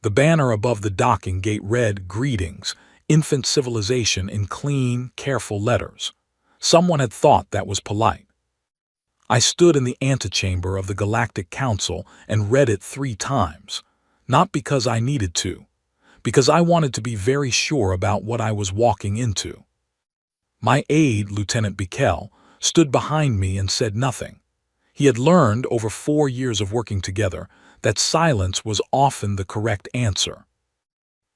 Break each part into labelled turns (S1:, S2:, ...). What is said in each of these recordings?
S1: The banner above the docking gate read, "Greetings, infant civilization," in clean, careful letters. Someone had thought that was polite. I stood in the antechamber of the Galactic Council and read it 3 times, not because I needed to, because I wanted to be very sure about what I was walking into. My aide, Lieutenant Bikel, stood behind me and said nothing. He had learned over 4 years of working together that silence was often the correct answer.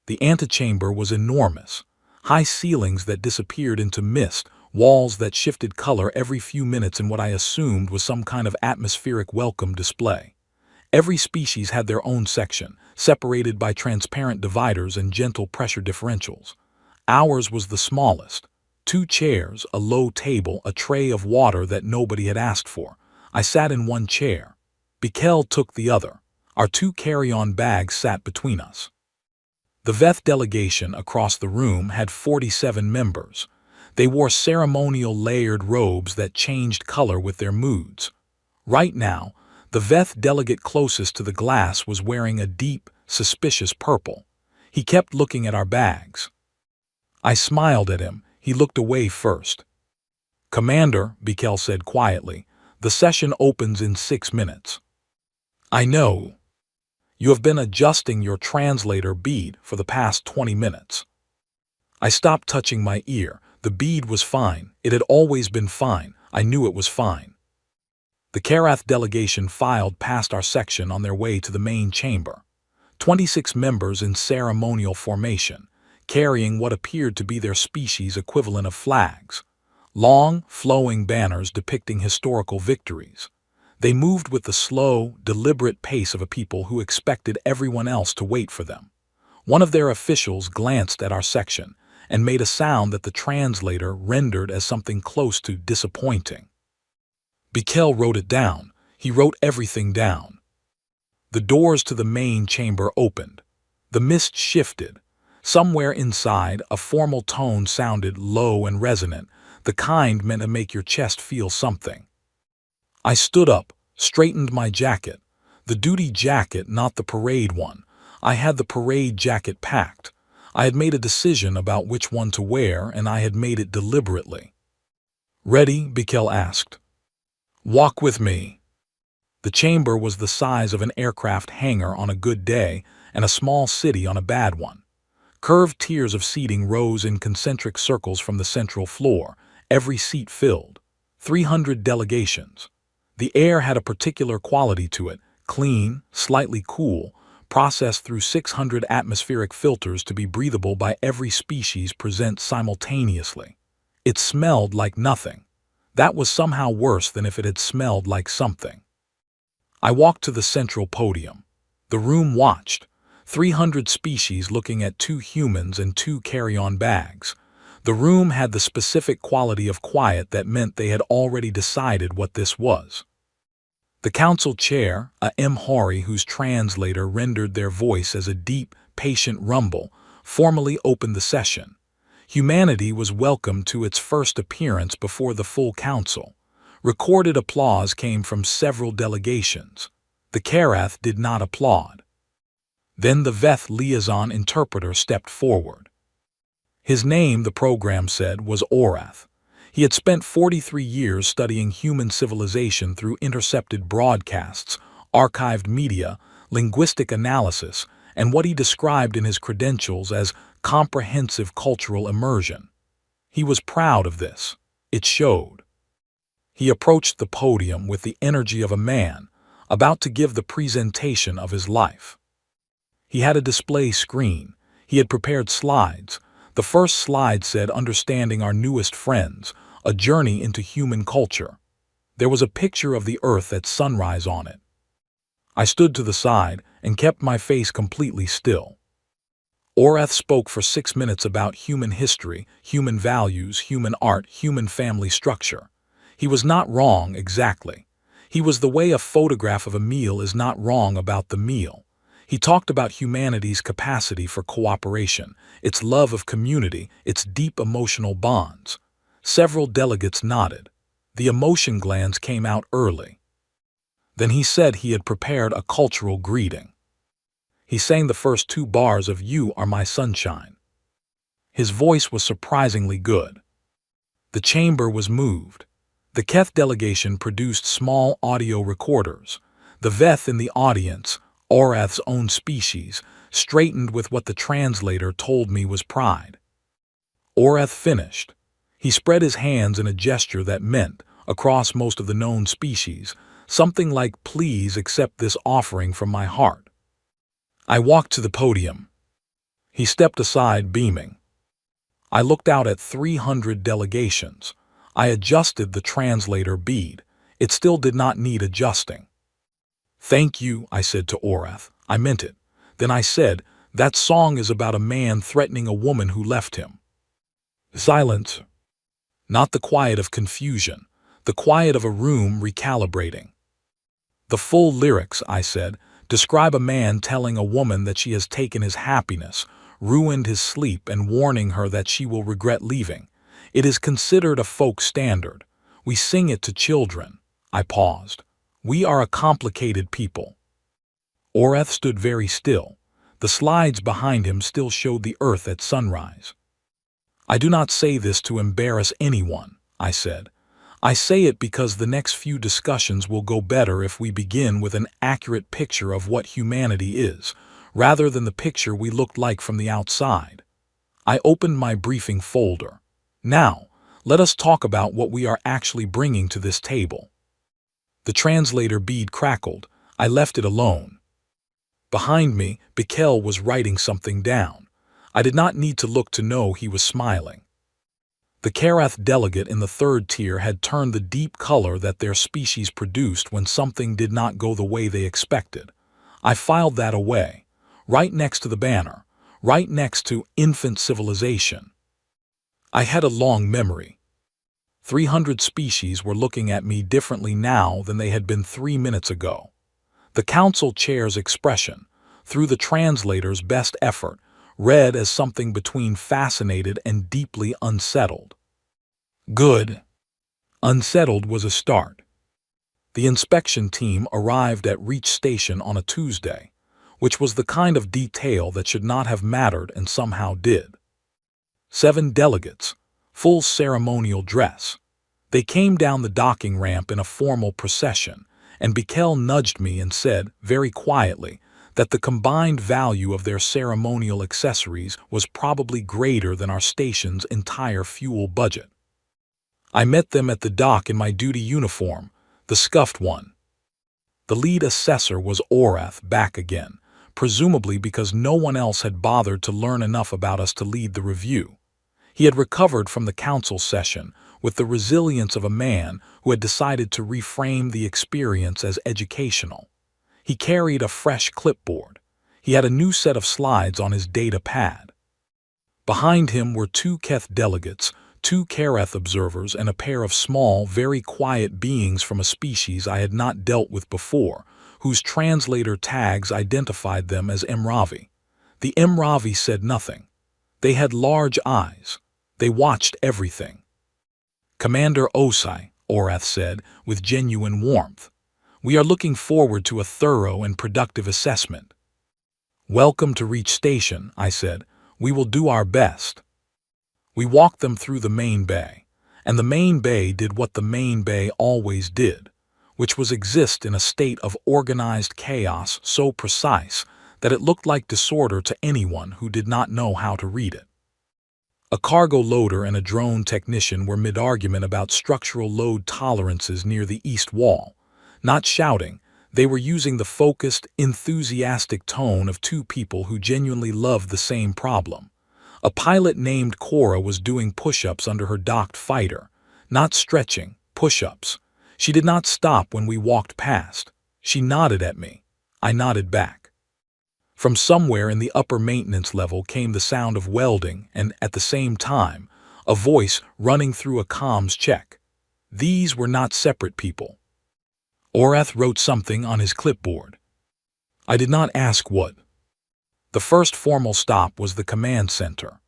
S1: The antechamber was enormous, high ceilings that disappeared into mist, walls that shifted color every few minutes in what I assumed was some kind of atmospheric welcome display. Every species had their own section, separated by transparent dividers and gentle pressure differentials. Ours was the smallest. 2 chairs, a low table, a tray of water that nobody had asked for. I sat in one chair. Bikel took the other. Our 2 carry-on bags sat between us. The VETH delegation across the room had 47 members. They wore ceremonial layered robes that changed color with their moods. Right now, the VETH delegate closest to the glass was wearing a deep, suspicious purple. He kept looking at our bags. I smiled at him. He looked away first. "Commander," Bikel said quietly, "the session opens in 6 minutes. I know. You have been adjusting your translator bead for the past 20 minutes. I stopped touching my ear. The bead was fine. It had always been fine. I knew it was fine. The Karath delegation filed past our section on their way to the main chamber. 26 members in ceremonial formation, carrying what appeared to be their species equivalent of flags. Long, flowing banners depicting historical victories. They moved with the slow, deliberate pace of a people who expected everyone else to wait for them. One of their officials glanced at our section and made a sound that the translator rendered as something close to disappointing. Bikel wrote it down. He wrote everything down. The doors to the main chamber opened. The mist shifted. Somewhere inside, a formal tone sounded low and resonant, the kind meant to make your chest feel something. I stood up, straightened my jacket. The duty jacket, not the parade one. I had the parade jacket packed. I had made a decision about which one to wear, and I had made it deliberately. "Ready?" Bikel asked. "Walk with me." The chamber was the size of an aircraft hangar on a good day and a small city on a bad one. Curved tiers of seating rose in concentric circles from the central floor, every seat filled. 300 delegations. The air had a particular quality to it, clean, slightly cool, processed through 600 atmospheric filters to be breathable by every species present simultaneously. It smelled like nothing. That was somehow worse than if it had smelled like something. I walked to the central podium. The room watched. 300 species looking at 2 humans and 2 carry-on bags. The room had the specific quality of quiet that meant they had already decided what this was. The council chair, a Mhari whose translator rendered their voice as a deep, patient rumble, formally opened the session. Humanity was welcomed to its first appearance before the full council. Recorded applause came from several delegations. The Karath did not applaud. Then the VETH liaison interpreter stepped forward. His name, the program said, was Orath. He had spent 43 years studying human civilization through intercepted broadcasts, archived media, linguistic analysis, and what he described in his credentials as comprehensive cultural immersion. He was proud of this. It showed. He approached the podium with the energy of a man about to give the presentation of his life. He had a display screen. He had prepared slides. The first slide said, "Understanding our newest friends, a journey into human culture." There was a picture of the Earth at sunrise on it. I stood to the side and kept my face completely still. Orath spoke for 6 minutes about human history, human values, human art, human family structure. He was not wrong exactly. He was the way a photograph of a meal is not wrong about the meal. He talked about humanity's capacity for cooperation, its love of community, its deep emotional bonds. Several delegates nodded. The emotion glands came out early. Then he said he had prepared a cultural greeting. He sang the first 2 bars of You Are My Sunshine. His voice was surprisingly good. The chamber was moved. The Keth delegation produced small audio recorders. The Veth in the audience, Orath's own species, straightened with what the translator told me was pride. Orath finished. He spread his hands in a gesture that meant, across most of the known species, something like please accept this offering from my heart. I walked to the podium. He stepped aside, beaming. I looked out at 300 delegations. I adjusted the translator bead. It still did not need adjusting. Thank you, I said to Orath. I meant it. Then I said, that song is about a man threatening a woman who left him. Silence. Not the quiet of confusion, the quiet of a room recalibrating. The full lyrics, I said, describe a man telling a woman that she has taken his happiness, ruined his sleep, and warning her that she will regret leaving. It is considered a folk standard. We sing it to children. I paused. We are a complicated people. Orath stood very still. The slides behind him still showed the earth at sunrise. I do not say this to embarrass anyone, I said. I say it because the next few discussions will go better if we begin with an accurate picture of what humanity is, rather than the picture we looked like from the outside. I opened my briefing folder. Now, let us talk about what we are actually bringing to this table. The translator bead crackled. I left it alone. Behind me, Bikel was writing something down. I did not need to look to know he was smiling. The Karath delegate in the third tier had turned the deep color that their species produced when something did not go the way they expected. I filed that away, right next to the banner, right next to infant civilization. I had a long memory. 300 species were looking at me differently now than they had been 3 minutes ago. The council chair's expression, through the translator's best effort, read as something between fascinated and deeply unsettled. Good. Unsettled was a start. The inspection team arrived at Reach Station on a Tuesday, which was the kind of detail that should not have mattered and somehow did. 7 delegates, full ceremonial dress. They came down the docking ramp in a formal procession, and Bikel nudged me and said, very quietly, that the combined value of their ceremonial accessories was probably greater than our station's entire fuel budget. I met them at the dock in my duty uniform, the scuffed one. The lead assessor was Orath, back again, presumably because no one else had bothered to learn enough about us to lead the review. He had recovered from the council session with the resilience of a man who had decided to reframe the experience as educational. He carried a fresh clipboard. He had a new set of slides on his data pad. Behind him were 2 Keth delegates, 2 Karath observers, and a pair of small, very quiet beings from a species I had not dealt with before, whose translator tags identified them as Emravi. The Emravi said nothing. They had large eyes. They watched everything. Commander Osai, Orath said, with genuine warmth. We are looking forward to a thorough and productive assessment. Welcome to Reach Station, I said. We will do our best. We walked them through the main bay, and the main bay did what the main bay always did, which was exist in a state of organized chaos so precise that it looked like disorder to anyone who did not know how to read it. A cargo loader and a drone technician were mid-argument about structural load tolerances near the east wall. Not shouting, they were using the focused, enthusiastic tone of 2 people who genuinely loved the same problem. A pilot named Cora was doing push-ups under her docked fighter, not stretching, push-ups. She did not stop when we walked past. She nodded at me. I nodded back. From somewhere in the upper maintenance level came the sound of welding and, at the same time, a voice running through a comms check. These were not separate people. Orath wrote something on his clipboard. I did not ask what. The first formal stop was the command center.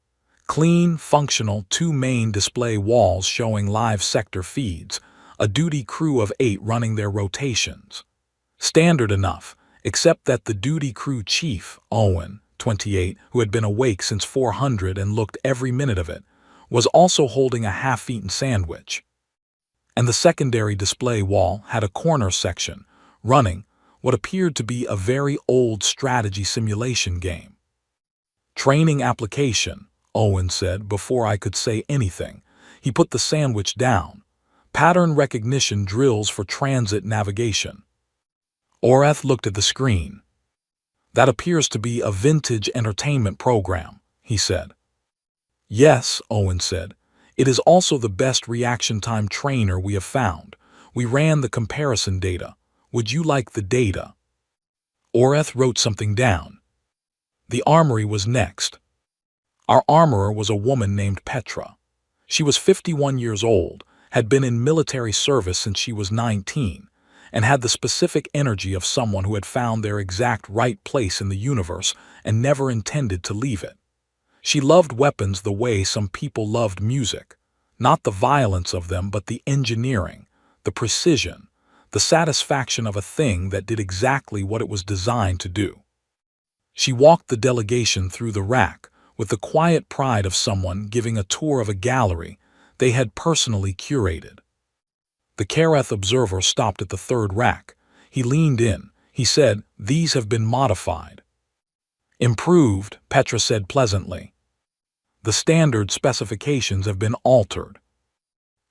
S1: Clean, functional, 2 main display walls showing live sector feeds, a duty crew of 8 running their rotations. Standard enough, except that the duty crew chief, Owen, 28, who had been awake since 400 and looked every minute of it, was also holding a half-eaten sandwich. And the secondary display wall had a corner section, running what appeared to be a very old strategy simulation game. Training application, Owen said before I could say anything. He put the sandwich down. Pattern recognition drills for transit navigation. Orath looked at the screen. That appears to be a vintage entertainment program, he said. Yes, Owen said. It is also the best reaction time trainer we have found. We ran the comparison data. Would you like the data? Orath wrote something down. The armory was next. Our armorer was a woman named Petra. She was 51 years old, had been in military service since she was 19, and had the specific energy of someone who had found their exact right place in the universe and never intended to leave it. She loved weapons the way some people loved music, not the violence of them but the engineering, the precision, the satisfaction of a thing that did exactly what it was designed to do. She walked the delegation through the rack with the quiet pride of someone giving a tour of a gallery they had personally curated. The Kareth observer stopped at the third rack. He leaned in. He said, "These have been modified." "Improved," Petra said pleasantly. "The standard specifications have been altered."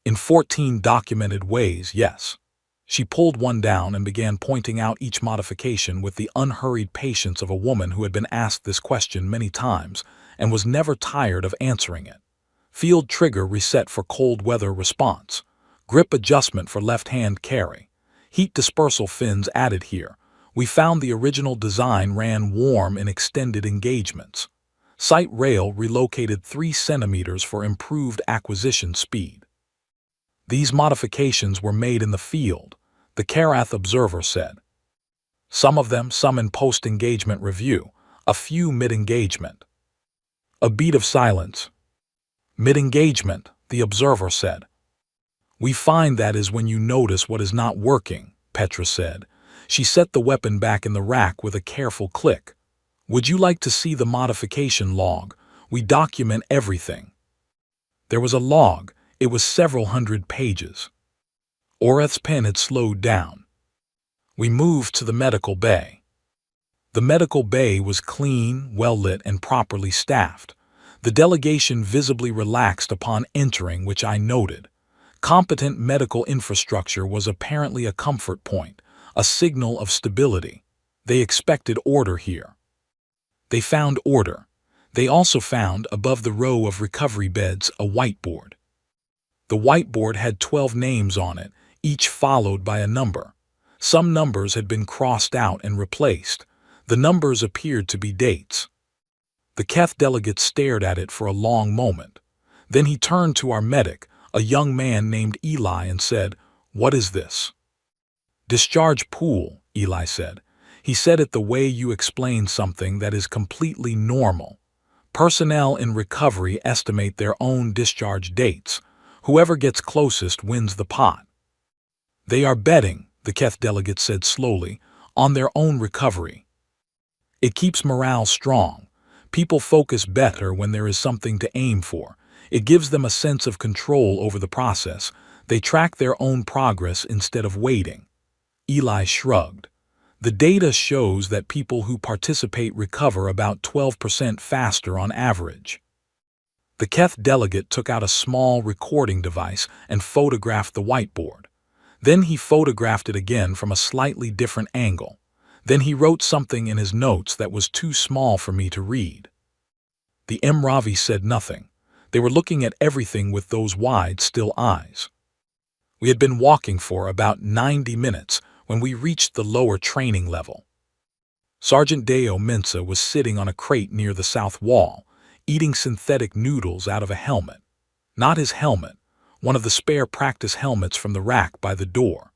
S1: "In 14 documented ways, yes." She pulled one down and began pointing out each modification with the unhurried patience of a woman who had been asked this question many times and was never tired of answering it. Field trigger reset for cold weather response. Grip adjustment for left-hand carry. Heat dispersal fins added here. We found the original design ran warm in extended engagements. Sight rail relocated 3 centimeters for improved acquisition speed. These modifications were made in the field, the Karath observer said. Some in post-engagement review, a few mid-engagement. A beat of silence. Mid-engagement, the observer said. "We find that is when you notice what is not working," Petra said. She set the weapon back in the rack with a careful click. "Would you like to see the modification log? We document everything." There was a log. It was several hundred pages. Orath's pen had slowed down. We moved to the medical bay. The medical bay was clean, well-lit, and properly staffed. The delegation visibly relaxed upon entering, which I noted. Competent medical infrastructure was apparently a comfort point, a signal of stability. They expected order here. They found order. They also found, above the row of recovery beds, a whiteboard. The whiteboard had 12 names on it, each followed by a number. Some numbers had been crossed out and replaced. The numbers appeared to be dates. The Keth delegate stared at it for a long moment. Then he turned to our medic, a young man named Eli, and said, "What is this?" "Discharge pool," Eli said. He said it the way you explain something that is completely normal. Personnel in recovery estimate their own discharge dates. Whoever gets closest wins the pot. "They are betting," the Keth delegate said slowly, "on their own recovery. It keeps morale strong. People focus better when there is something to aim for. It gives them a sense of control over the process. They track their own progress instead of waiting." Eli shrugged. "The data shows that people who participate recover about 12% faster on average." The Keth delegate took out a small recording device and photographed the whiteboard. Then he photographed it again from a slightly different angle. Then he wrote something in his notes that was too small for me to read. The Mravi said nothing. They were looking at everything with those wide, still eyes. We had been walking for about 90 minutes when we reached the lower training level. Sergeant Deo Mensa was sitting on a crate near the south wall, eating synthetic noodles out of a helmet. Not his helmet, one of the spare practice helmets from the rack by the door.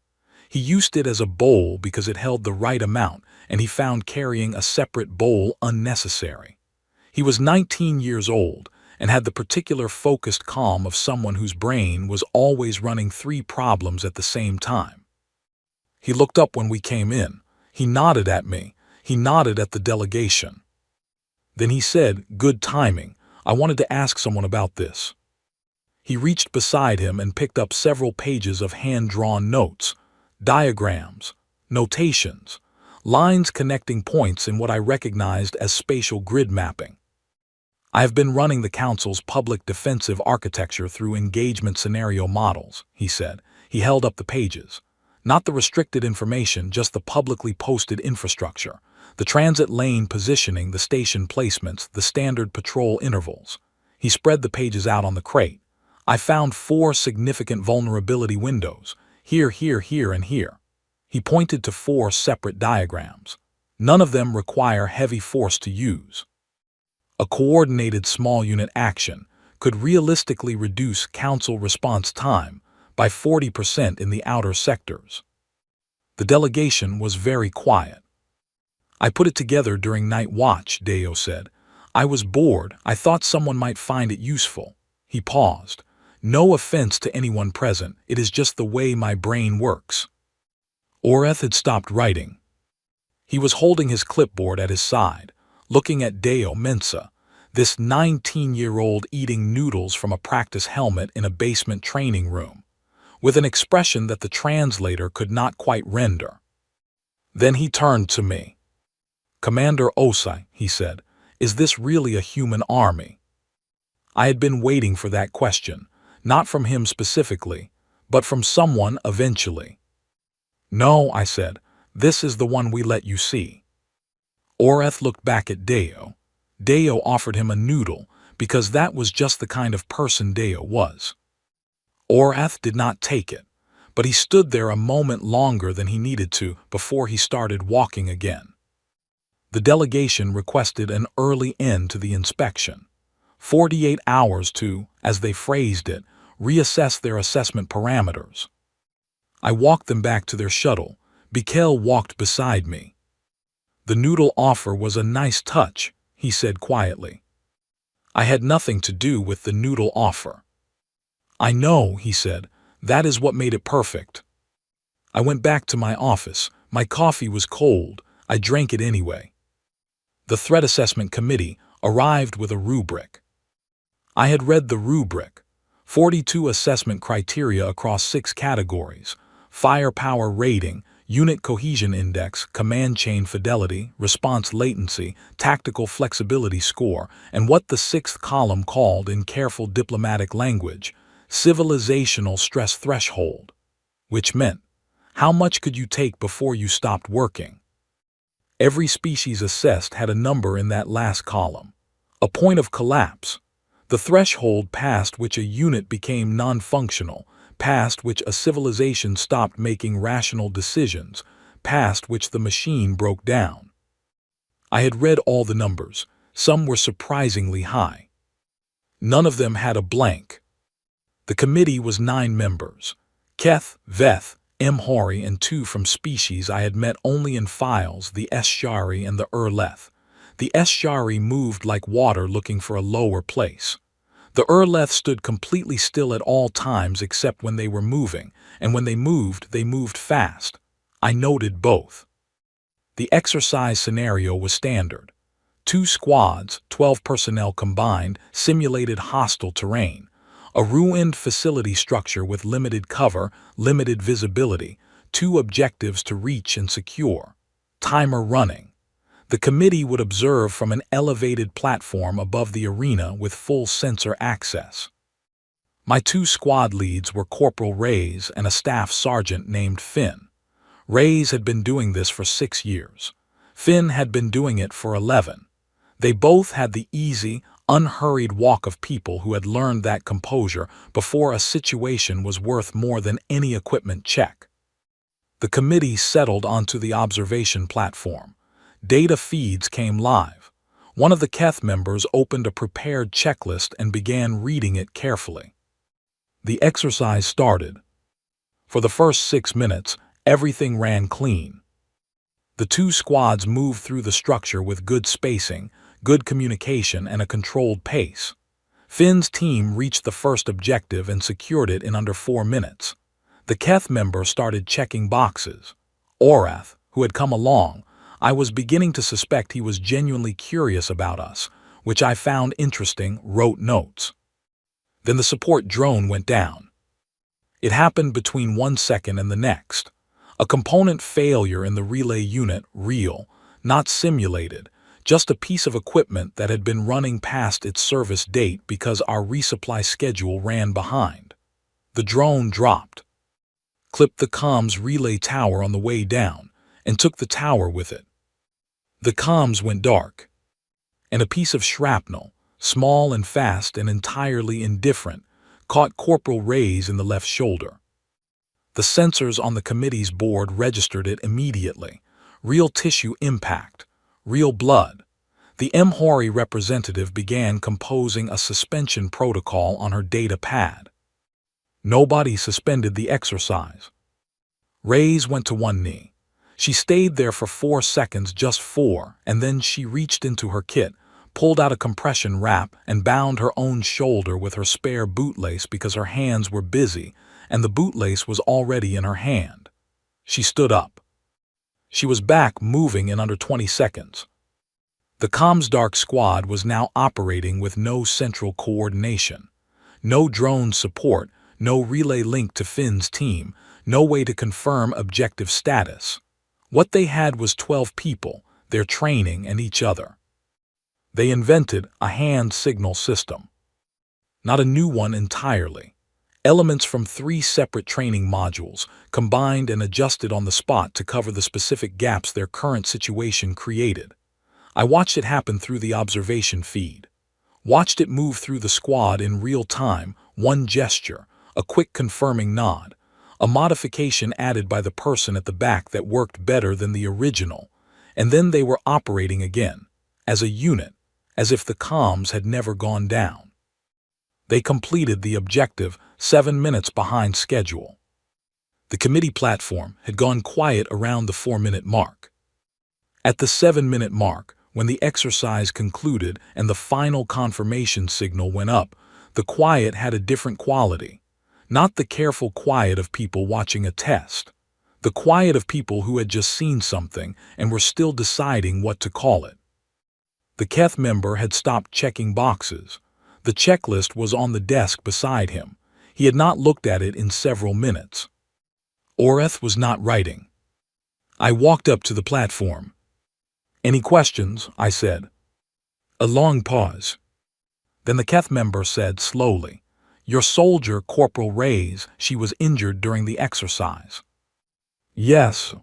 S1: He used it as a bowl because it held the right amount, and he found carrying a separate bowl unnecessary. He was 19 years old and had the particular focused calm of someone whose brain was always running 3 problems at the same time. He looked up when we came in. He nodded at me. He nodded at the delegation. Then he said, "Good timing. I wanted to ask someone about this." He reached beside him and picked up several pages of hand-drawn notes, diagrams, notations, lines connecting points in what I recognized as spatial grid mapping. "I have been running the Council's public defensive architecture through engagement scenario models," he said. He held up the pages. "Not the restricted information, just the publicly posted infrastructure. The transit lane positioning, the station placements, the standard patrol intervals." He spread the pages out on the crate. "I found 4 significant vulnerability windows. Here, here, here, and here." He pointed to 4 separate diagrams. "None of them require heavy force to use. A coordinated small unit action could realistically reduce Council response time by 40% in the outer sectors." The delegation was very quiet. "I put it together during night watch," Deo said. "I was bored. I thought someone might find it useful." He paused. "No offense to anyone present, it is just the way my brain works." Oreth had stopped writing. He was holding his clipboard at his side, looking at Deo Mensa, this 19-year-old eating noodles from a practice helmet in a basement training room, with an expression that the translator could not quite render. Then he turned to me. "Commander Osai," he said, "is this really a human army?" I had been waiting for that question, not from him specifically, but from someone eventually. "No," I said, "this is the one we let you see." Oreth looked back at Deo. Deo offered him a noodle, because that was just the kind of person Deo was. Oreth did not take it, but he stood there a moment longer than he needed to before he started walking again. The delegation requested an early end to the inspection. 48 hours to, as they phrased it, reassess their assessment parameters. I walked them back to their shuttle. Bikel walked beside me. "The noodle offer was a nice touch," he said quietly. "I had nothing to do with the noodle offer." "I know," he said. "That is what made it perfect." I went back to my office. My coffee was cold. I drank it anyway. The Threat Assessment Committee arrived with a rubric. I had read the rubric. 42 assessment criteria across 6 categories: firepower rating, unit cohesion index, command chain fidelity, response latency, tactical flexibility score, and what the 6th column called in careful diplomatic language, civilizational stress threshold, which meant, how much could you take before you stopped working? Every species assessed had a number in that last column. A point of collapse, the threshold past which a unit became non-functional, past which a civilization stopped making rational decisions, past which the machine broke down. I had read all the numbers. Some were surprisingly high. None of them had a blank. The committee was 9 members: Keth, Veth, Mhori, and 2 from species I had met only in files, the Eschari and the Urleth. The Eschari moved like water looking for a lower place. The Urleth stood completely still at all times except when they were moving, and when they moved fast. I noted both. The exercise scenario was standard. 2 squads, 12 personnel combined, simulated hostile terrain. A ruined facility structure with limited cover, limited visibility, 2 objectives to reach and secure. Timer running. The committee would observe from an elevated platform above the arena with full sensor access. My 2 squad leads were Corporal Reyes and a staff sergeant named Finn. Reyes had been doing this for 6 years. Finn had been doing it for 11. They both had the easy, unhurried walk of people who had learned that composure before a situation was worth more than any equipment check. The committee settled onto the observation platform. Data feeds came live. One of the Keth members opened a prepared checklist and began reading it carefully. The exercise started. For the first 6 minutes, everything ran clean. The 2 squads moved through the structure with good spacing, good communication, and a controlled pace. Finn's team reached the first objective and secured it in under 4 minutes. The Keth member started checking boxes. Orath, who had come along, I was beginning to suspect he was genuinely curious about us, which I found interesting, wrote notes. Then the support drone went down. It happened between 1 second and the next. A component failure in the relay unit, real, not simulated, just a piece of equipment that had been running past its service date because our resupply schedule ran behind. The drone dropped, clipped the comms relay tower on the way down, and took the tower with it. The comms went dark, and a piece of shrapnel, small and fast and entirely indifferent, caught Corporal Ray's in the left shoulder. The sensors on the committee's board registered it immediately. Real tissue impact, real blood. The HFY representative began composing a suspension protocol on her data pad. Nobody suspended the exercise. Ray's went to one knee. She stayed there for 4 seconds, just 4, and then she reached into her kit, pulled out a compression wrap, and bound her own shoulder with her spare bootlace because her hands were busy, and the bootlace was already in her hand. She stood up. She was back, moving in under 20 seconds. The Comsdark squad was now operating with no central coordination, no drone support, no relay link to Finn's team, no way to confirm objective status. What they had was 12 people, their training, and each other. They invented a hand signal system. Not a new one entirely. Elements from 3 separate training modules, combined and adjusted on the spot to cover the specific gaps their current situation created. I watched it happen through the observation feed. Watched it move through the squad in real time, one gesture, a quick confirming nod, a modification added by the person at the back that worked better than the original, and then they were operating again, as a unit, as if the comms had never gone down. They completed the objective 7 minutes behind schedule. The committee platform had gone quiet around the 4-minute mark. At the 7-minute mark, when the exercise concluded and the final confirmation signal went up, the quiet had a different quality. Not the careful quiet of people watching a test. The quiet of people who had just seen something and were still deciding what to call it. The Keth member had stopped checking boxes. The checklist was on the desk beside him. He had not looked at it in several minutes. Oreth was not writing. I walked up to the platform. "Any questions?" I said. A long pause. Then the Keth member said slowly, "Your soldier, Corporal Ray's, she was injured during the exercise." "Yes."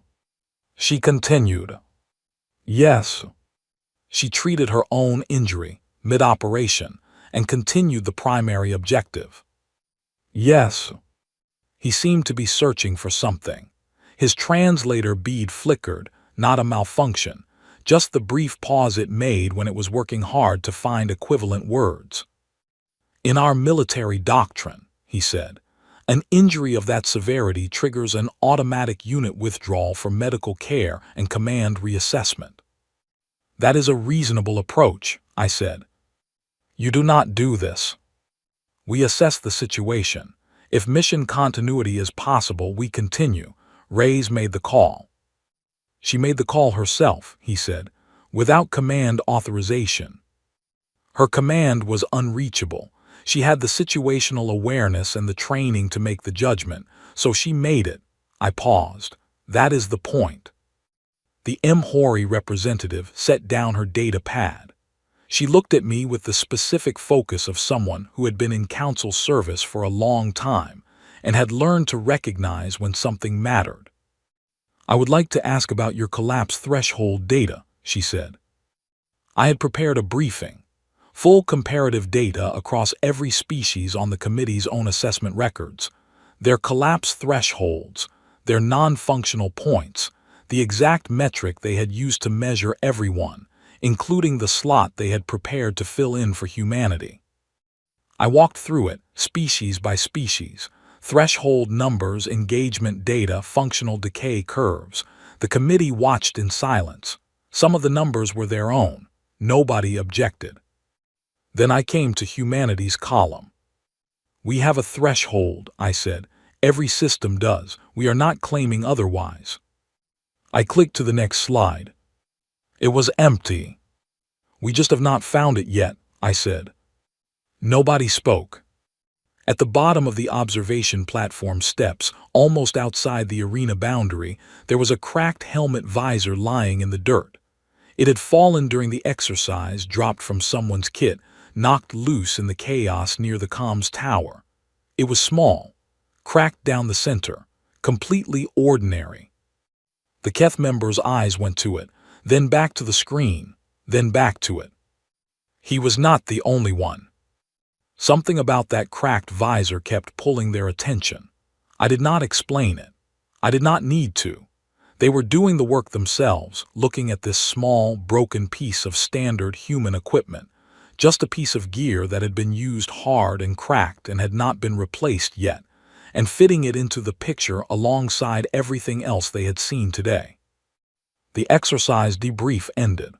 S1: She continued. "Yes." She treated her own injury, mid-operation, and continued the primary objective. "Yes." He seemed to be searching for something. His translator bead flickered, not a malfunction, just the brief pause it made when it was working hard to find equivalent words. "In our military doctrine," he said, "an injury of that severity triggers an automatic unit withdrawal for medical care and command reassessment." "That is a reasonable approach," I said. "You do not do this. We assess the situation. If mission continuity is possible, we continue." Ray's made the call. "She made the call herself," he said, "without command authorization. Her command was unreachable. She had the situational awareness and the training to make the judgment, so she made it." I paused. "That is the point." The HFY representative set down her data pad. She looked at me with the specific focus of someone who had been in council service for a long time and had learned to recognize when something mattered. "I would like to ask about your collapse threshold data," she said. I had prepared a briefing. Full comparative data across every species on the committee's own assessment records, their collapse thresholds, their non-functional points, the exact metric they had used to measure everyone, including the slot they had prepared to fill in for humanity. I walked through it, species by species, threshold numbers, engagement data, functional decay curves. The committee watched in silence. Some of the numbers were their own. Nobody objected. Then I came to humanity's column. "We have a threshold," I said. "Every system does. We are not claiming otherwise." I clicked to the next slide. It was empty. "We just have not found it yet," I said. Nobody spoke. At the bottom of the observation platform steps, almost outside the arena boundary, there was a cracked helmet visor lying in the dirt. It had fallen during the exercise, dropped from someone's kit, knocked loose in the chaos near the comms tower. It was small, cracked down the center, completely ordinary. The Keth member's eyes went to it, then back to the screen, then back to it. He was not the only one. Something about that cracked visor kept pulling their attention. I did not explain it. I did not need to. They were doing the work themselves, looking at this small, broken piece of standard human equipment, just a piece of gear that had been used hard and cracked and had not been replaced yet, and fitting it into the picture alongside everything else they had seen today. The exercise debrief ended.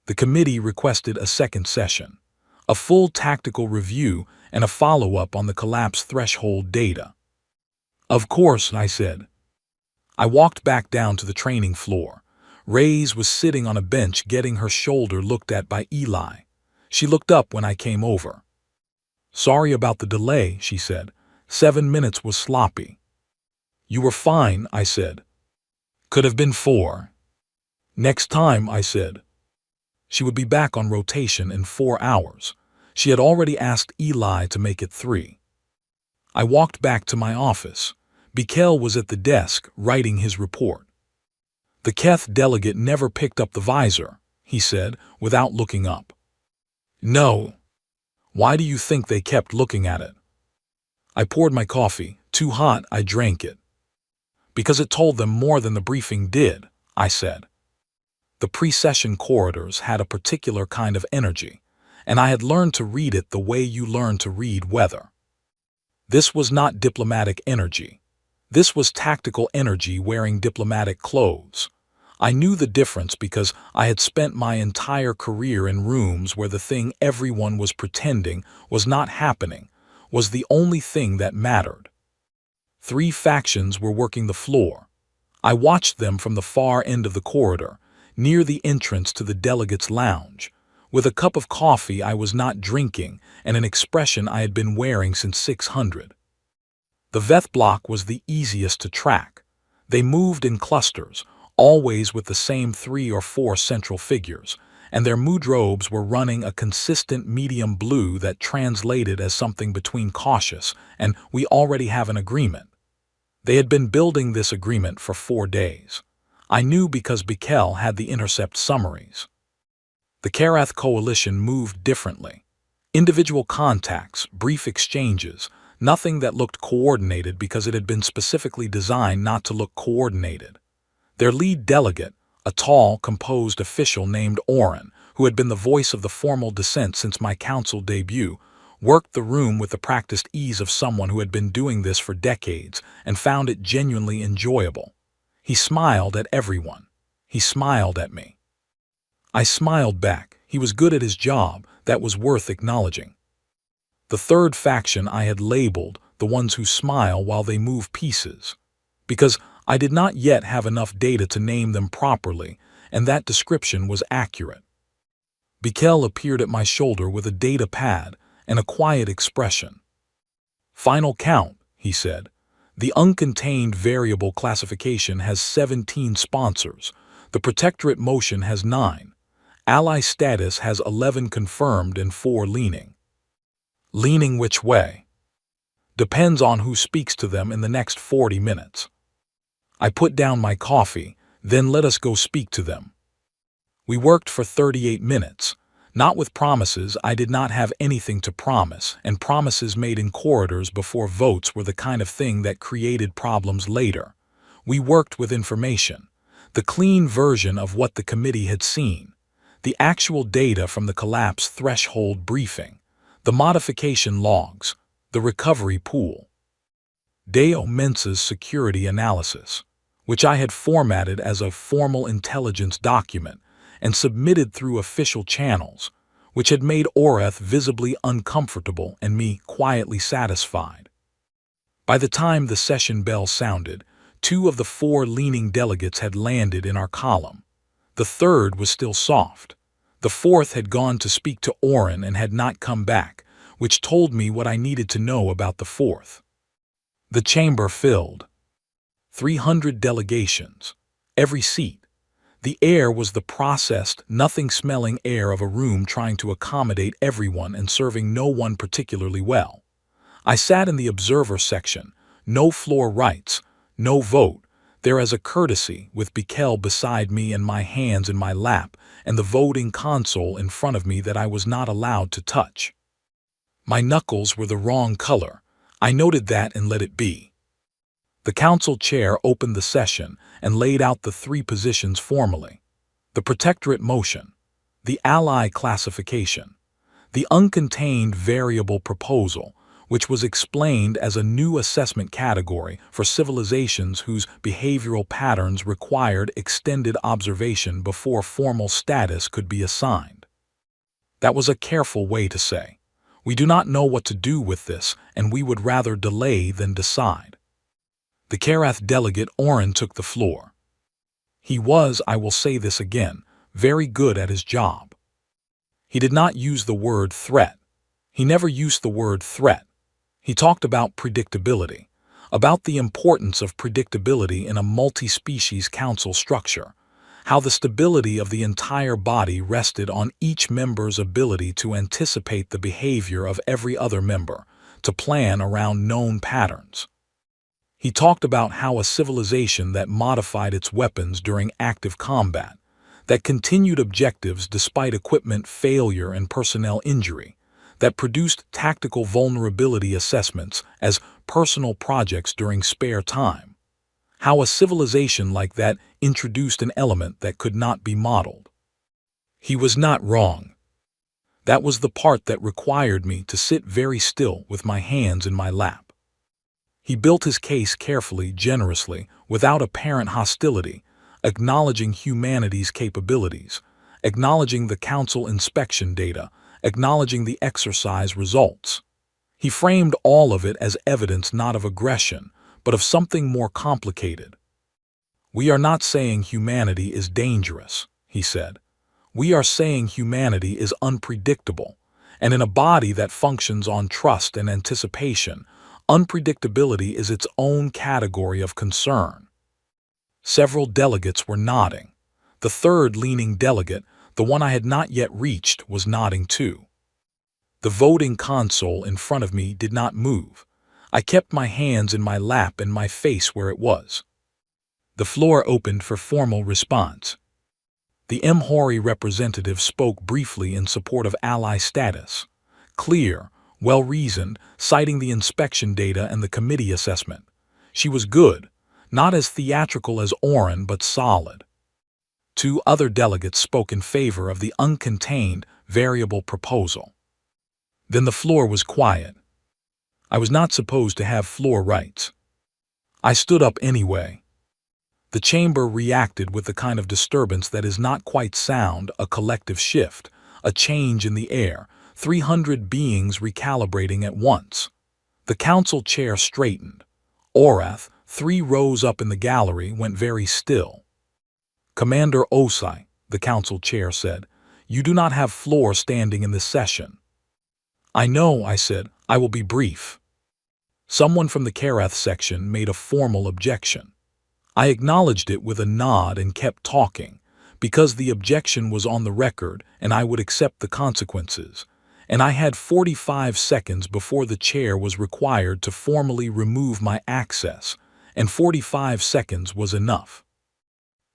S1: The committee requested a second session, a full tactical review and a follow-up on the collapse threshold data. "Of course," I said. I walked back down to the training floor. Reyes was sitting on a bench getting her shoulder looked at by Eli. She looked up when I came over. "Sorry about the delay," she said. 7 minutes was sloppy." "You were fine," I said. "Could have been 4. "Next time," I said. She would be back on rotation in 4 hours. She had already asked Eli to make it 3. I walked back to my office. Bikel was at the desk, writing his report. "The Keth delegate never picked up the visor," he said, without looking up. "No. Why do you think they kept looking at it?" I poured my coffee. Too hot, I drank it. "Because it told them more than the briefing did," I said. The pre-session corridors had a particular kind of energy, and I had learned to read it the way you learn to read weather. This was not diplomatic energy. This was tactical energy wearing diplomatic clothes. I knew the difference because I had spent my entire career in rooms where the thing everyone was pretending was not happening was the only thing that mattered. 3 factions were working the floor. I watched them from the far end of the corridor, near the entrance to the delegates' lounge, with a cup of coffee I was not drinking and an expression I had been wearing since 600. The Veth block was the easiest to track. They moved in clusters, always with the same 3 or 4 central figures, and their mudrobes were running a consistent medium blue that translated as something between cautious and "we already have an agreement." They had been building this agreement for 4 days. I knew because Bikel had the intercept summaries. The Karath coalition moved differently. Individual contacts, brief exchanges, nothing that looked coordinated because it had been specifically designed not to look coordinated. Their lead delegate, a tall, composed official named Oren, who had been the voice of the formal dissent since my council debut, worked the room with the practiced ease of someone who had been doing this for decades and found it genuinely enjoyable. He smiled at everyone. He smiled at me. I smiled back. He was good at his job. That was worth acknowledging. The third faction I had labeled the ones who smile while they move pieces, because I did not yet have enough data to name them properly, and that description was accurate. Bikel appeared at my shoulder with a data pad and a quiet expression. "Final count," he said. "The uncontained variable classification has 17 sponsors. The Protectorate motion has 9. Ally status has 11 confirmed and 4 leaning." "Leaning which way?" "Depends on who speaks to them in the next 40 minutes. I put down my coffee, then let us go speak to them. We worked for 38 minutes. Not with promises. I did not have anything to promise, and promises made in corridors before votes were the kind of thing that created problems later. We worked with information, the clean version of what the committee had seen, the actual data from the collapse threshold briefing, the modification logs, the recovery pool. Deo Mensa's security analysis, which I had formatted as a formal intelligence document and submitted through official channels, which had made Oreth visibly uncomfortable and me quietly satisfied. By the time the session bell sounded, 2 of the 4 leaning delegates had landed in our column. The third was still soft. The fourth had gone to speak to Oren and had not come back, which told me what I needed to know about the fourth. The chamber filled. 300 delegations. Every seat. The air was the processed, nothing-smelling air of a room trying to accommodate everyone and serving no one particularly well. I sat in the observer section. No floor rights, no vote. There as a courtesy, with Bikel beside me and my hands in my lap, and the voting console in front of me that I was not allowed to touch. My knuckles were the wrong color. I noted that and let it be. The council chair opened the session and laid out the 3 positions formally. The protectorate motion, the ally classification, the uncontained variable proposal, which was explained as a new assessment category for civilizations whose behavioral patterns required extended observation before formal status could be assigned. That was a careful way to say, we do not know what to do with this, and we would rather delay than decide. The Karath delegate Oren took the floor. He was, I will say this again, very good at his job. He did not use the word threat. He never used the word threat. He talked about predictability, about the importance of predictability in a multi-species council structure, how the stability of the entire body rested on each member's ability to anticipate the behavior of every other member, to plan around known patterns. He talked about how a civilization that modified its weapons during active combat, that continued objectives despite equipment failure and personnel injury, that produced tactical vulnerability assessments as personal projects during spare time. How a civilization like that introduced an element that could not be modeled. He was not wrong. That was the part that required me to sit very still with my hands in my lap. He built his case carefully, generously, without apparent hostility, acknowledging humanity's capabilities, acknowledging the council inspection data, acknowledging the exercise results. He framed all of it as evidence not of aggression, but of something more complicated. We are not saying humanity is dangerous, he said. We are saying humanity is unpredictable, and in a body that functions on trust and anticipation, unpredictability is its own category of concern. Several delegates were nodding. The third leaning delegate, the one I had not yet reached, was nodding too. The voting console in front of me did not move. I kept my hands in my lap and my face where it was. The floor opened for formal response. The Mhori representative spoke briefly in support of ally status. Clear, well-reasoned, citing the inspection data and the committee assessment. She was good, not as theatrical as Oren, but solid. 2 other delegates spoke in favor of the uncontained variable proposal. Then the floor was quiet. I was not supposed to have floor rights. I stood up anyway. The chamber reacted with the kind of disturbance that is not quite sound, a collective shift, a change in the air, 300 beings recalibrating at once. The council chair straightened. Orath, 3 rows up in the gallery, went very still. Commander Osai, the council chair said, you do not have floor standing in this session. I know, I said, I will be brief. Someone from the Karath section made a formal objection. I acknowledged it with a nod and kept talking, because the objection was on the record and I would accept the consequences. And I had 45 seconds before the chair was required to formally remove my access, and 45 seconds was enough.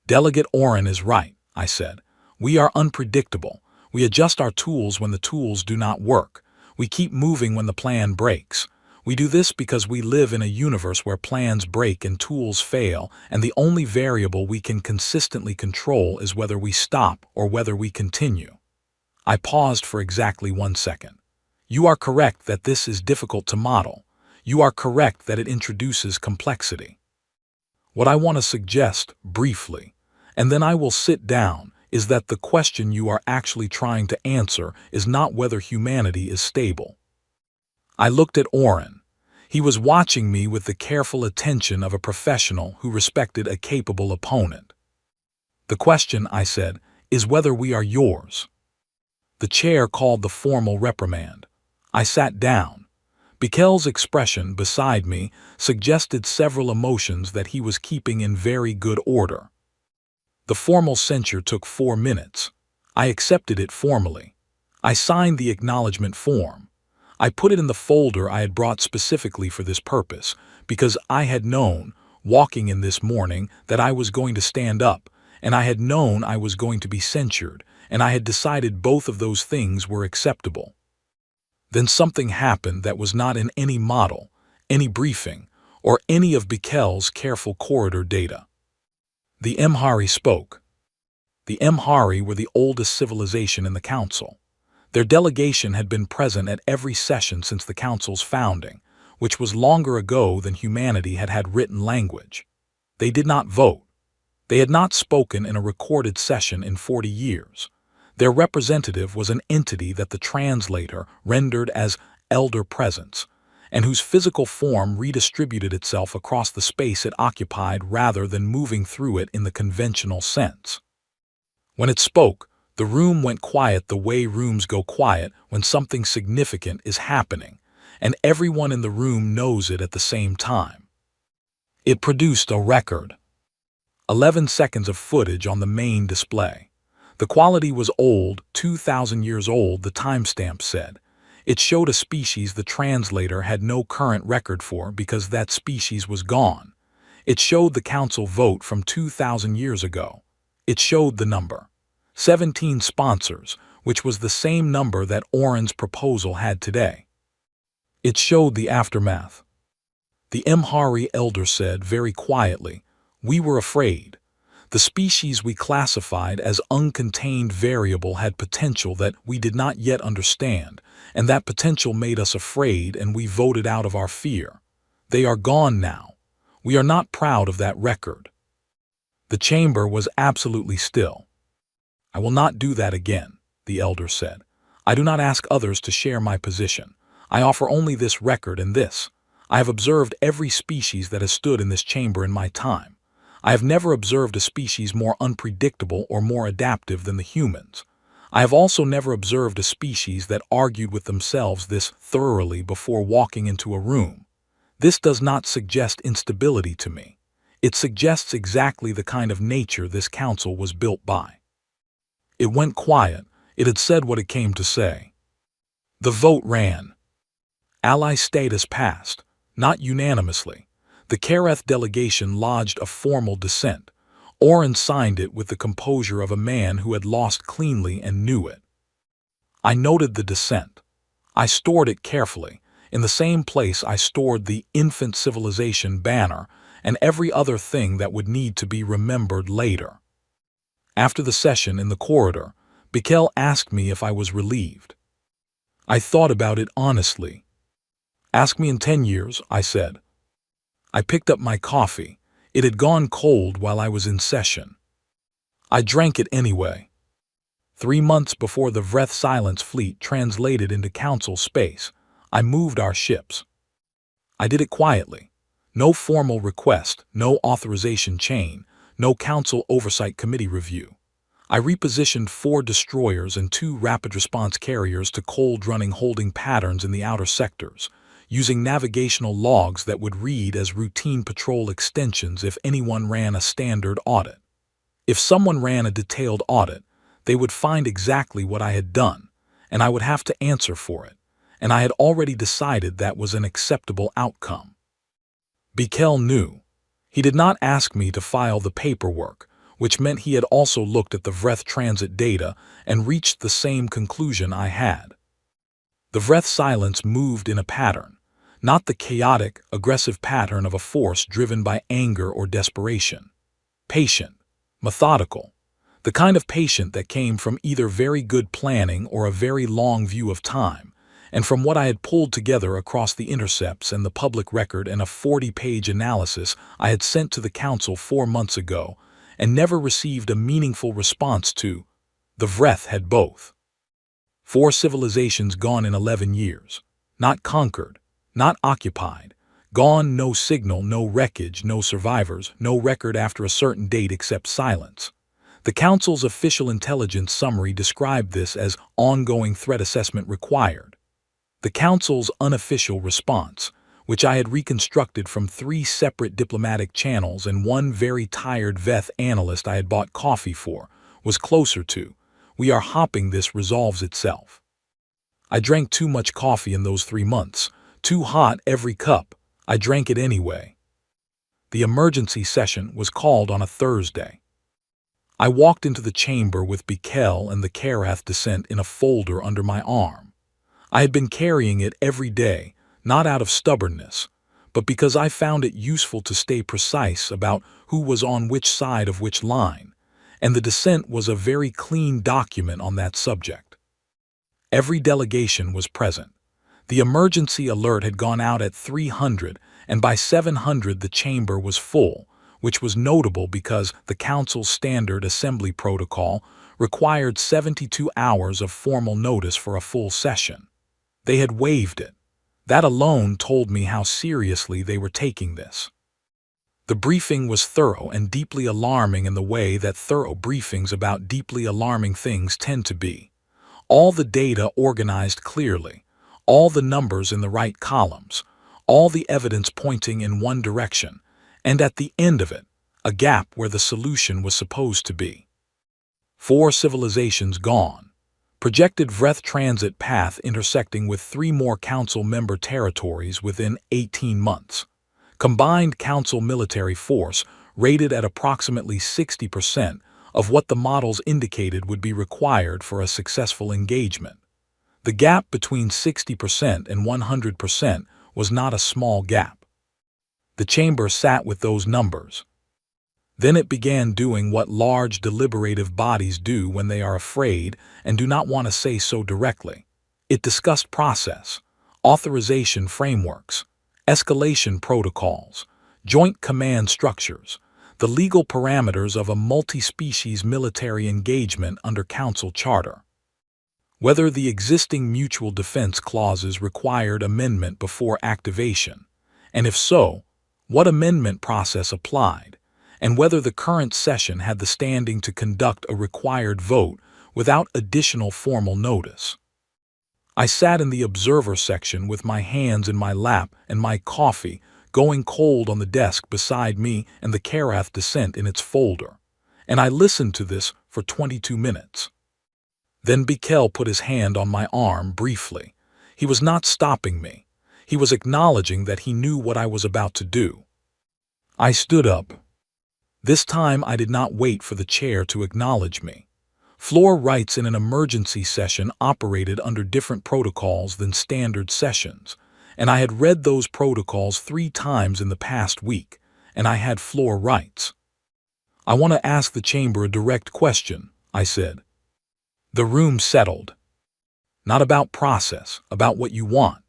S1: Delegate Oren is right, I said. We are unpredictable. We adjust our tools when the tools do not work. We keep moving when the plan breaks. We do this because we live in a universe where plans break and tools fail, and the only variable we can consistently control is whether we stop or whether we continue. I paused for exactly 1 second. You are correct that this is difficult to model. You are correct that it introduces complexity. What I want to suggest, briefly, and then I will sit down, is that the question you are actually trying to answer is not whether humanity is stable. I looked at Oren. He was watching me with the careful attention of a professional who respected a capable opponent. "The question," I said, "is whether we are yours." The chair called the formal reprimand. I sat down. Bikel's expression beside me suggested several emotions that he was keeping in very good order. The formal censure took 4 minutes. I accepted it formally. I signed the acknowledgement form. I put it in the folder I had brought specifically for this purpose, because I had known, walking in this morning, that I was going to stand up, and I had known I was going to be censured, and I had decided both of those things were acceptable. Then something happened that was not in any model, any briefing, or any of Bikel's careful corridor data. The Emhari spoke. The Emhari were the oldest civilization in the Council. Their delegation had been present at every session since the Council's founding, which was longer ago than humanity had had written language. They did not vote. They had not spoken in a recorded session in 40 years. Their representative was an entity that the translator rendered as elder presence, and whose physical form redistributed itself across the space it occupied rather than moving through it in the conventional sense. When it spoke, the room went quiet the way rooms go quiet when something significant is happening, and everyone in the room knows it at the same time. It produced a record. 11 seconds of footage on the main display. The quality was old, 2,000 years old, the timestamp said. It showed a species the translator had no current record for because that species was gone. It showed the council vote from 2,000 years ago. It showed the number 17 sponsors, which was the same number that Oren's proposal had today. It showed the aftermath. The Emhari elder said very quietly, "We were afraid. The species we classified as uncontained variable had potential that we did not yet understand, and that potential made us afraid, and we voted out of our fear. They are gone now. We are not proud of that record." The chamber was absolutely still. "I will not do that again," the elder said. "I do not ask others to share my position. I offer only this record and this. I have observed every species that has stood in this chamber in my time. I have never observed a species more unpredictable or more adaptive than the humans. I have also never observed a species that argued with themselves this thoroughly before walking into a room. This does not suggest instability to me. It suggests exactly the kind of nature this council was built by." It went quiet. It had said what it came to say. The vote ran. Ally status passed, not unanimously. The Kareth delegation lodged a formal dissent. Oren signed it with the composure of a man who had lost cleanly and knew it. I noted the dissent. I stored it carefully, in the same place I stored the infant civilization banner and every other thing that would need to be remembered later. After the session in the corridor, Bikel asked me if I was relieved. I thought about it honestly. "Ask me in 10 years, I said. I picked up my coffee. It had gone cold while I was in session. I drank it anyway. 3 months before the Vreth Silence fleet translated into council space, I moved our ships. I did it quietly. No formal request, no authorization chain, no council oversight committee review. I repositioned 4 destroyers and 2 rapid response carriers to cold-running holding patterns in the outer sectors, using navigational logs that would read as routine patrol extensions if anyone ran a standard audit. If someone ran a detailed audit, they would find exactly what I had done, and I would have to answer for it, and I had already decided that was an acceptable outcome. Bikel knew. He did not ask me to file the paperwork, which meant he had also looked at the Vreth transit data and reached the same conclusion I had. The Vreth Silence moved in a pattern, not the chaotic, aggressive pattern of a force driven by anger or desperation. Patient, methodical, the kind of patient that came from either very good planning or a very long view of time, and from what I had pulled together across the intercepts and the public record and a 40-page analysis I had sent to the council 4 months ago and never received a meaningful response to. The Vreth had both. 4 civilizations gone in 11 years, not conquered, not occupied, Gone, no signal, no wreckage, no survivors, no record after a certain date except silence. The Council's official intelligence summary described this as ongoing threat assessment required. The Council's unofficial response, which I had reconstructed from 3 separate diplomatic channels and one very tired Veth analyst I had bought coffee for, was closer to, "We are hopping, this resolves itself." I drank too much coffee in those 3 months, too hot every cup. I drank it anyway. The emergency session was called on a Thursday. I walked into the chamber with Bikel and the Karath descent in a folder under my arm. I had been carrying it every day, not out of stubbornness, but because I found it useful to stay precise about who was on which side of which line, and the descent was a very clean document on that subject. Every delegation was present. The emergency alert had gone out at 300, and by 700 the chamber was full, which was notable because the Council's standard assembly protocol required 72 hours of formal notice for a full session. They had waived it. That alone told me how seriously they were taking this. The briefing was thorough and deeply alarming in the way that thorough briefings about deeply alarming things tend to be. All the data organized clearly, all the numbers in the right columns, all the evidence pointing in one direction, and at the end of it, a gap where the solution was supposed to be. 4 civilizations gone. Projected Vreth transit path intersecting with 3 more Council member territories within 18 months. Combined Council military force rated at approximately 60% of what the models indicated would be required for a successful engagement. The gap between 60% and 100% was not a small gap. The chamber sat with those numbers. Then it began doing what large deliberative bodies do when they are afraid and do not want to say so directly. It discussed process, authorization frameworks, escalation protocols, joint command structures, the legal parameters of a multi-species military engagement under Council Charter. Whether the existing mutual defense clauses required amendment before activation, and if so, what amendment process applied, and whether the current session had the standing to conduct a required vote without additional formal notice. I sat in the observer section with my hands in my lap and my coffee going cold on the desk beside me and the Karath descent in its folder, and I listened to this for 22 minutes. Then Bikel put his hand on my arm briefly. He was not stopping me. He was acknowledging that he knew what I was about to do. I stood up. This time I did not wait for the chair to acknowledge me. Floor rights in an emergency session operated under different protocols than standard sessions, and I had read those protocols 3 times in the past week, and I had floor rights. "I want to ask the chamber a direct question," I said. The room settled. "Not about process, about what you want."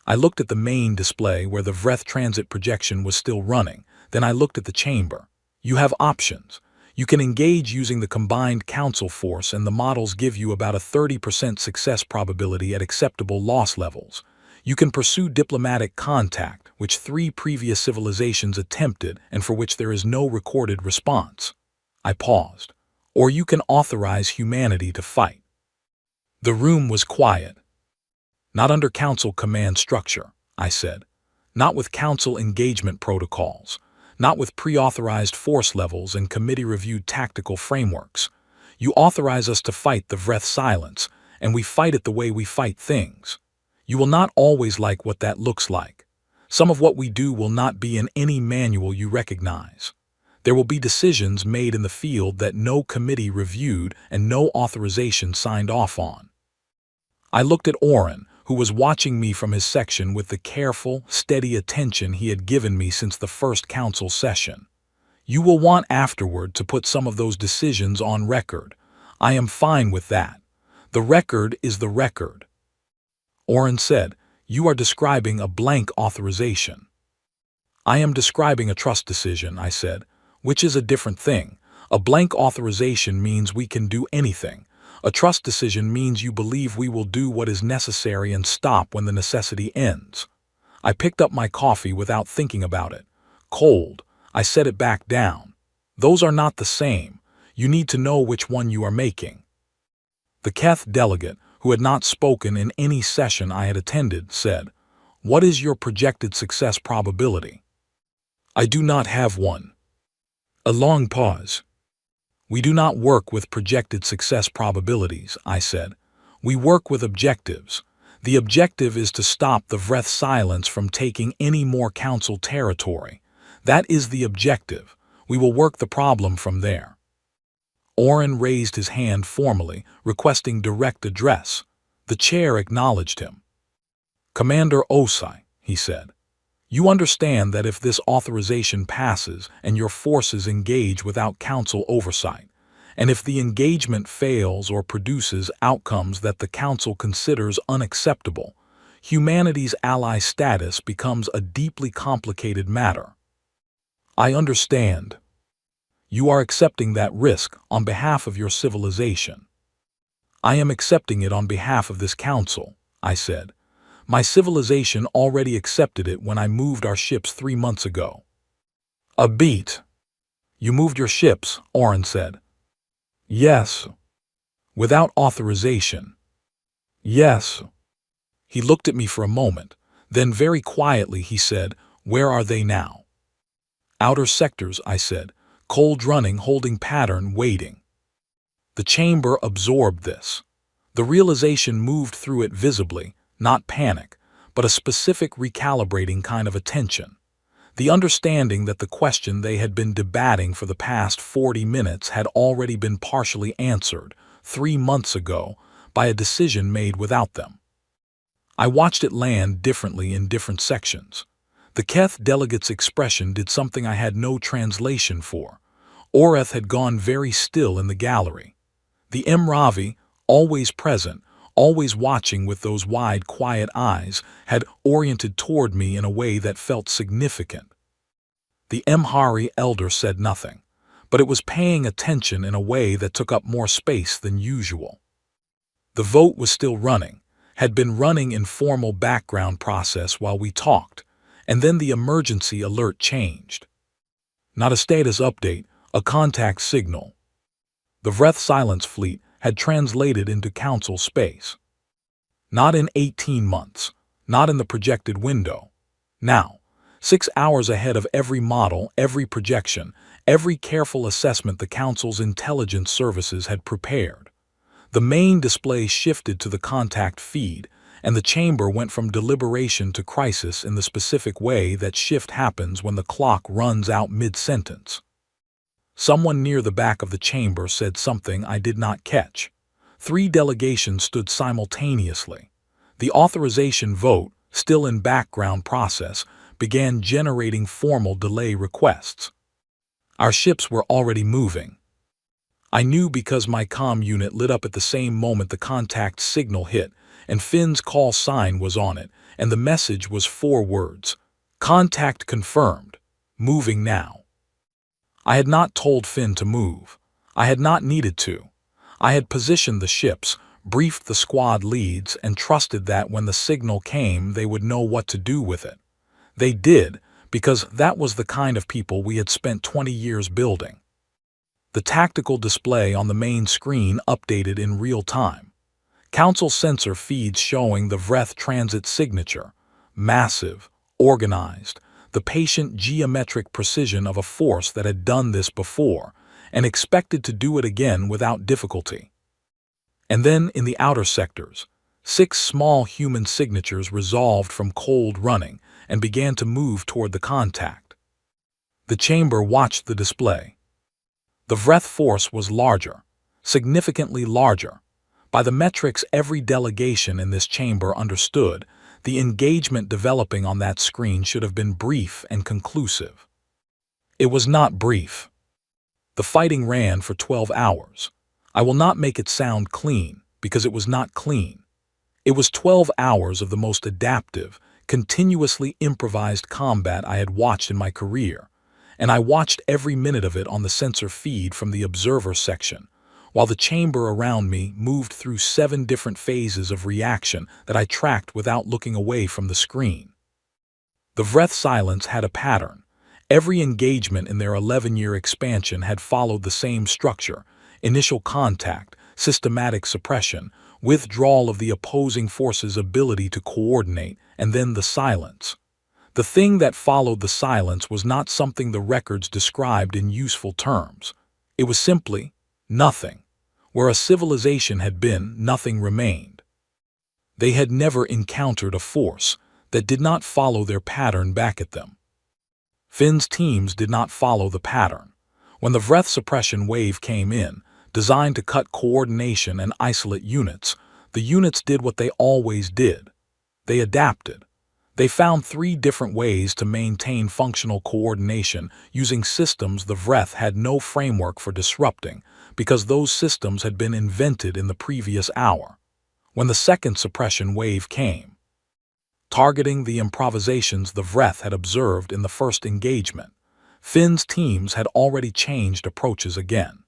S1: I looked at the main display where the Vreth transit projection was still running, then I looked at the chamber. "You have options. You can engage using the combined Council force, and the models give you about a 30% success probability at acceptable loss levels. You can pursue diplomatic contact, which 3 previous civilizations attempted and for which there is no recorded response." I paused. "Or you can authorize humanity to fight." The room was quiet. "Not under Council command structure," I said. "Not with Council engagement protocols. Not with pre-authorized force levels and committee-reviewed tactical frameworks. You authorize us to fight the Vreth silence, and we fight it the way we fight things. You will not always like what that looks like. Some of what we do will not be in any manual you recognize. There will be decisions made in the field that no committee reviewed and no authorization signed off on." I looked at Oren, who was watching me from his section with the careful, steady attention he had given me since the first Council session. "You will want afterward to put some of those decisions on record. I am fine with that. The record is the record." Oren said, "You are describing a blank authorization." "I am describing a trust decision," I said, "which is a different thing. A blank authorization means we can do anything. A trust decision means you believe we will do what is necessary and stop when the necessity ends." I picked up my coffee without thinking about it. Cold. I set it back down. Those are not the same. You need to know which one you are making. The Keth delegate, who had not spoken in any session I had attended, said, "What is your projected success probability?" "I do not have one." A long pause. "We do not work with projected success probabilities," I said. "We work with objectives. The objective is to stop the Vreth silence from taking any more council territory. That is the objective. We will work the problem from there." Oren raised his hand formally, requesting direct address. The chair acknowledged him. "Commander Osai," he said, "you understand that if this authorization passes and your forces engage without council oversight, and if the engagement fails or produces outcomes that the council considers unacceptable, humanity's ally status becomes a deeply complicated matter." "I understand." "You are accepting that risk on behalf of your civilization." "I am accepting it on behalf of this council," I said. "My civilization already accepted it when I moved our ships 3 months ago." A beat. "You moved your ships," Oren said. "Yes." "Without authorization." "Yes." He looked at me for a moment. Then very quietly he said, "Where are they now?" "Outer sectors," I said. "Cold running, holding pattern, waiting." The chamber absorbed this. The realization moved through it visibly, not panic, but a specific recalibrating kind of attention. The understanding that the question they had been debating for the past 40 minutes had already been partially answered 3 months ago by a decision made without them. I watched it land differently in different sections. The Keth delegate's expression did something I had no translation for. Oreth had gone very still in the gallery. The Mravi, always present, always watching with those wide, quiet eyes, had oriented toward me in a way that felt significant. The Mhari elder said nothing, but it was paying attention in a way that took up more space than usual. The vote was still running, had been running in formal background process while we talked, and then the emergency alert changed. Not a status update, a contact signal. The Vreth silence fleet had translated into council space. Not in 18 months, not in the projected window. Now, 6 hours ahead of every model, every projection, every careful assessment the council's intelligence services had prepared. The main display shifted to the contact feed, and the chamber went from deliberation to crisis in the specific way that shift happens when the clock runs out mid-sentence. Someone near the back of the chamber said something I did not catch. 3 delegations stood simultaneously. The authorization vote, still in background process, began generating formal delay requests. Our ships were already moving. I knew because my comm unit lit up at the same moment the contact signal hit, and Finn's call sign was on it, and the message was 4 words. "Contact confirmed. Moving now." I had not told Finn to move. I had not needed to. I had positioned the ships, briefed the squad leads, and trusted that when the signal came they would know what to do with it. They did, because that was the kind of people we had spent 20 years building. The tactical display on the main screen updated in real time. Council sensor feeds showing the Vreth transit signature, massive, organized, the patient geometric precision of a force that had done this before and expected to do it again without difficulty. And then in the outer sectors, 6 small human signatures resolved from cold running and began to move toward the contact. The chamber watched the display. The Vreth force was larger, significantly larger. By the metrics every delegation in this chamber understood, the engagement developing on that screen should have been brief and conclusive. It was not brief. The fighting ran for 12 hours. I will not make it sound clean, because it was not clean. It was 12 hours of the most adaptive, continuously improvised combat I had watched in my career, and I watched every minute of it on the sensor feed from the observer section, while the chamber around me moved through 7 different phases of reaction that I tracked without looking away from the screen. The Vreth silence had a pattern. Every engagement in their 11-year expansion had followed the same structure: initial contact, systematic suppression, withdrawal of the opposing force's ability to coordinate, and then the silence. The thing that followed the silence was not something the records described in useful terms. It was simply nothing. Where a civilization had been, nothing remained. They had never encountered a force that did not follow their pattern back at them. Finn's teams did not follow the pattern. When the Vreth suppression wave came in, designed to cut coordination and isolate units, the units did what they always did. They adapted. They found 3 different ways to maintain functional coordination using systems the Vreth had no framework for disrupting, because those systems had been invented in the previous hour. When the second suppression wave came, targeting the improvisations the Vreth had observed in the first engagement, Finn's teams had already changed approaches again.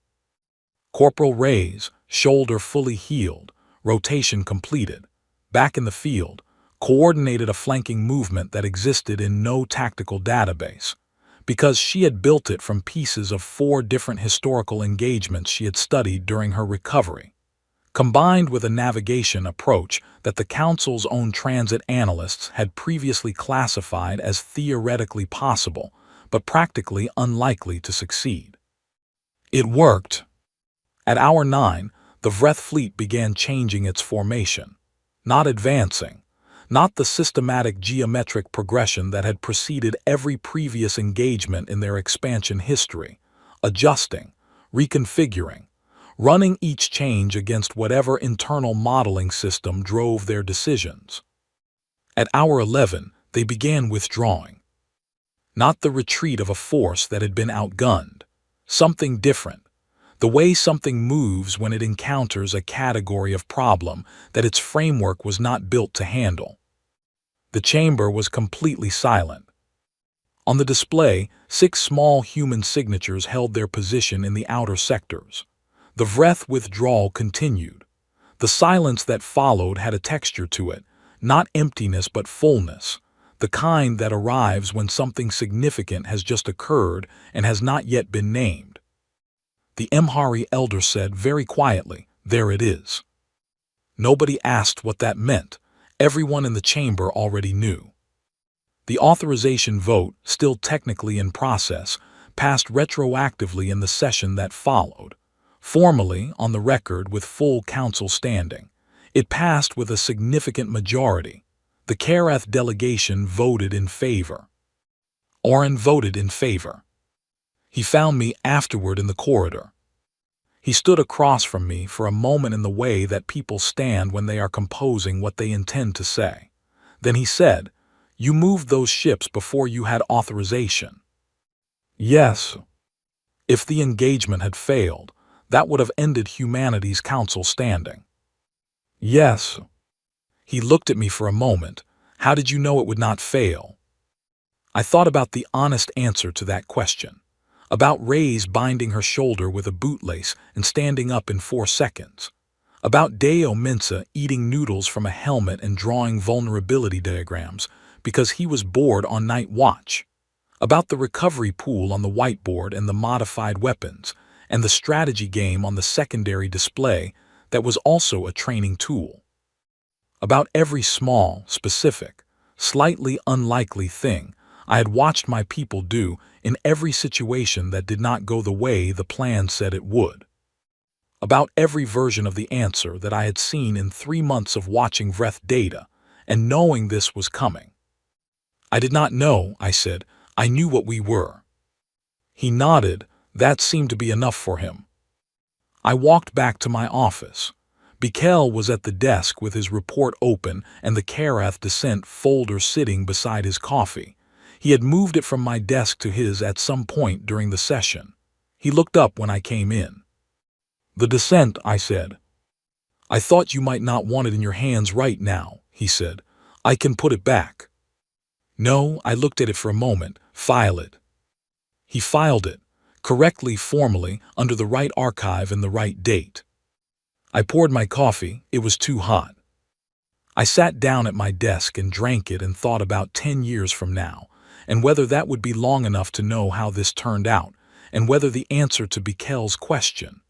S1: Corporal Ray's shoulder fully healed, rotation completed, back in the field, coordinated a flanking movement that existed in no tactical database, because she had built it from pieces of 4 different historical engagements she had studied during her recovery, combined with a navigation approach that the Council's own transit analysts had previously classified as theoretically possible, but practically unlikely to succeed. It worked. At hour 9, the Vreth fleet began changing its formation, not advancing, not the systematic geometric progression that had preceded every previous engagement in their expansion history, adjusting, reconfiguring, running each change against whatever internal modeling system drove their decisions. At hour 11, they began withdrawing. Not the retreat of a force that had been outgunned, something different. The way something moves when it encounters a category of problem that its framework was not built to handle. The chamber was completely silent. On the display, 6 small human signatures held their position in the outer sectors. The Vreth withdrawal continued. The silence that followed had a texture to it, not emptiness but fullness, the kind that arrives when something significant has just occurred and has not yet been named. The Emhari elder said very quietly, "There it is." Nobody asked what that meant. Everyone in the chamber already knew. The authorization vote, still technically in process, passed retroactively in the session that followed. Formally, on the record with full council standing, it passed with a significant majority. The Karath delegation voted in favor. Oren voted in favor. He found me afterward in the corridor. He stood across from me for a moment in the way that people stand when they are composing what they intend to say. Then he said, "You moved those ships before you had authorization." "Yes." If the engagement had failed, that would have ended humanity's council standing. "Yes." He looked at me for a moment. "How did you know it would not fail?" I thought about the honest answer to that question. About Ray's binding her shoulder with a bootlace and standing up in 4 seconds. About Deo Mensa eating noodles from a helmet and drawing vulnerability diagrams because he was bored on night watch. About the recovery pool on the whiteboard and the modified weapons, and the strategy game on the secondary display that was also a training tool. About every small, specific, slightly unlikely thing I had watched my people do in every situation that did not go the way the plan said it would. About every version of the answer that I had seen in 3 months of watching Vreth data, and knowing this was coming. "I did not know," I said. "I knew what we were." He nodded. That seemed to be enough for him. I walked back to my office. Bikel was at the desk with his report open and the Karath descent folder sitting beside his coffee. He had moved it from my desk to his at some point during the session. He looked up when I came in. "The descent," I said. "I thought you might not want it in your hands right now," he said. "I can put it back." "No," I looked at it for a moment. "File it." He filed it, correctly, formally, under the right archive and the right date. I poured my coffee. It was too hot. I sat down at my desk and drank it and thought about 10 years from now, and whether that would be long enough to know how this turned out, and whether the answer to Bikel's question,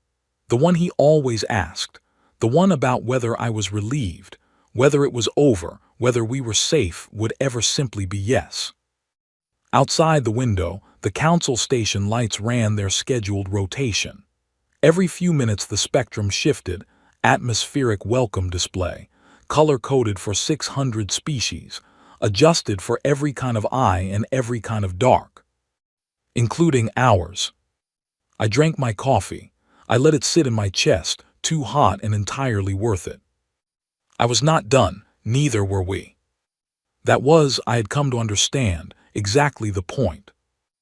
S1: the one he always asked, the one about whether I was relieved, whether it was over, whether we were safe, would ever simply be yes. Outside the window, the council station lights ran their scheduled rotation. Every few minutes the spectrum shifted, atmospheric welcome display, color-coded for 600 species, adjusted for every kind of eye and every kind of dark, including ours. I drank my coffee. I let it sit in my chest, too hot and entirely worth it. I was not done, neither were we. That was, I had come to understand, exactly the point.